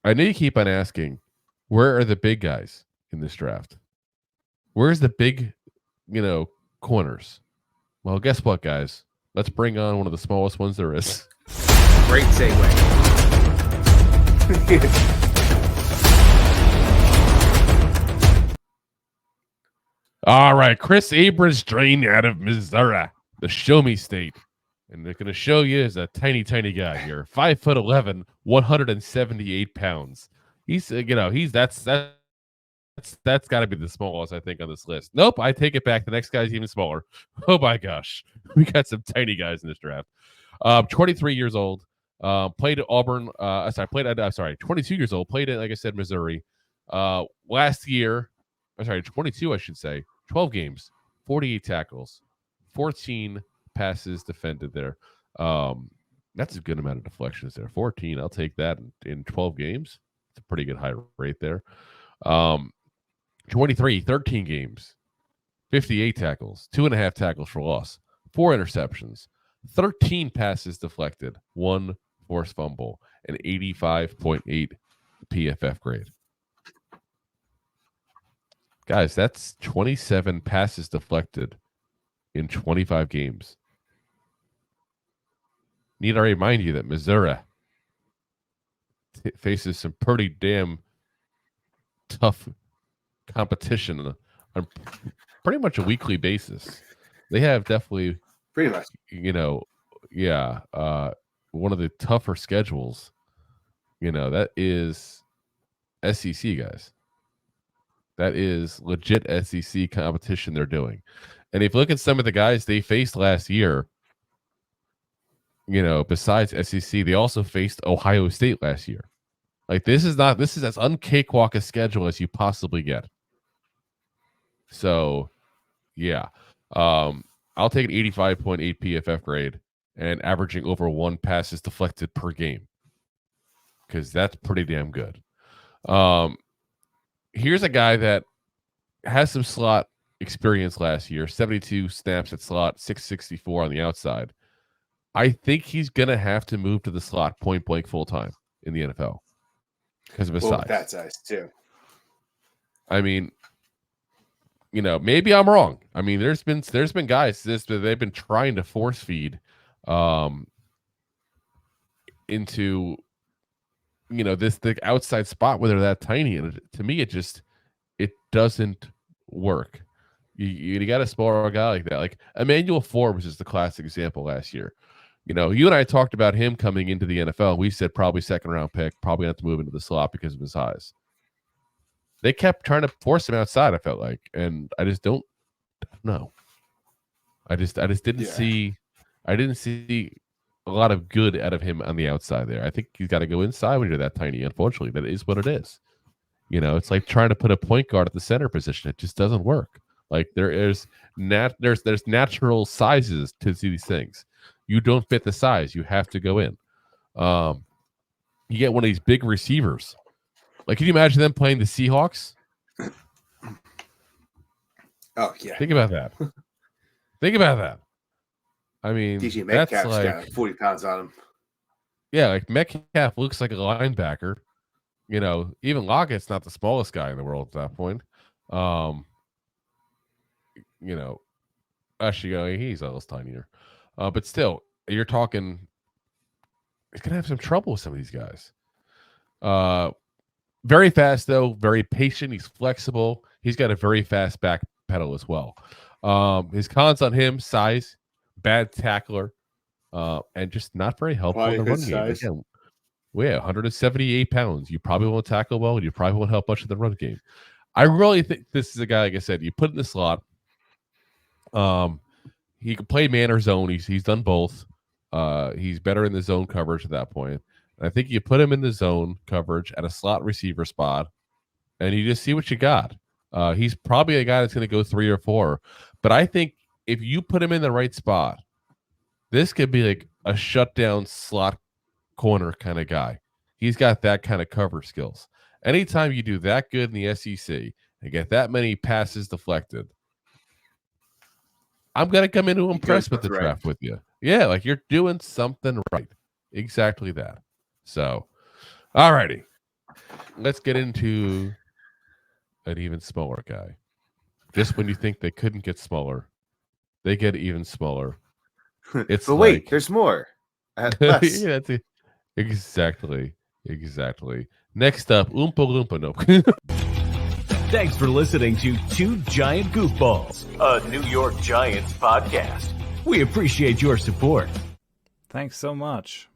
I know you keep on asking, where are the big guys in this draft? Where's the big, corners? Well, guess what, guys? Let's bring on one of the smallest ones there is. Great segue. All right, Kris Abrams-Draine out of Missouri, the Show Me State. And they're going to show you is a tiny, tiny guy here. 5'11", 178 pounds. He's, that's got to be the smallest, I think, on this list. Nope, I take it back. The next guy's even smaller. Oh my gosh, we got some tiny guys in this draft. 23 years old. Played at Auburn. 22 years old. Played at, like I said, Missouri. Last year, 22, I should say. 12 games, 48 tackles, 14 passes defended there. That's a good amount of deflections there. 14, I'll take that in 12 games. It's a pretty good high rate there. 23, 13 games, 58 tackles, 2.5 tackles for loss, 4 interceptions, 13 passes deflected, 1 forced fumble, an 85.8 PFF grade. Guys, that's 27 passes deflected in 25 games. Need I remind you that Missouri faces some pretty damn tough competition on pretty much a weekly basis. They have definitely pretty much, one of the tougher schedules. That is SEC, guys. That is legit SEC competition they're doing. And if you look at some of the guys they faced last year, besides SEC, they also faced Ohio State last year. Like, this is as uncakewalk a schedule as you possibly get. So, yeah. I'll take an 85.8 PFF grade and averaging over 1 passes deflected per game, because that's pretty damn good. Here's a guy that has some slot experience last year, 72 snaps at slot, 664 on the outside. I think he's going to have to move to the slot point blank full time in the NFL because of his size. That size too. I mean, maybe I'm wrong. I mean, there's been guys they've been trying to force feed into the outside spot where they're that tiny, and to me it doesn't work. You got a smaller guy like that. Like Emmanuel Forbes is the classic example last year. You and I talked about him coming into the NFL. We said probably second round pick, probably have to move into the slot because of his size. They kept trying to force him outside, I felt like, and I just don't know. I just didn't see a lot of good out of him on the outside there. I think he's got to go inside when you're that tiny. Unfortunately, that is what it is. It's like trying to put a point guard at the center position. It just doesn't work. Like there's natural sizes to see these things. You don't fit the size. You have to go in. You get one of these big receivers. Like, can you imagine them playing the Seahawks? Oh, yeah. Think about that. I mean, DJ Metcalf's got 40 pounds on him. Yeah, like Metcalf looks like a linebacker. Even Lockett's not the smallest guy in the world at that point. Actually, he's a little tinier. But still, you're talking, he's going to have some trouble with some of these guys. Very fast, though. Very patient. He's flexible. He's got a very fast back pedal as well. His cons on him: size, bad tackler, and just not very helpful in the run game. Again, 178 pounds. You probably won't tackle well, and you probably won't help much in the run game. I really think this is a guy, like I said, you put in the slot. He can play man or zone. He's done both. He's better in the zone coverage at that point. And I think you put him in the zone coverage at a slot receiver spot, and you just see what you got. He's probably a guy that's going to go 3 or 4. But I think if you put him in the right spot, this could be like a shutdown slot corner kind of guy. He's got that kind of cover skills. Anytime you do that good in the SEC and get that many passes deflected, I'm going to come in to impress with the draft with you. Yeah, like you're doing something right. Exactly that. So, all righty. let's get into an even smaller guy. Just when you think they couldn't get smaller, they get even smaller. It's but wait, there's more. Less. Yeah, exactly. Next up, Oompa Loompa. No. Thanks for listening to Two Giant Goofballs, a New York Giants podcast. We appreciate your support. Thanks so much.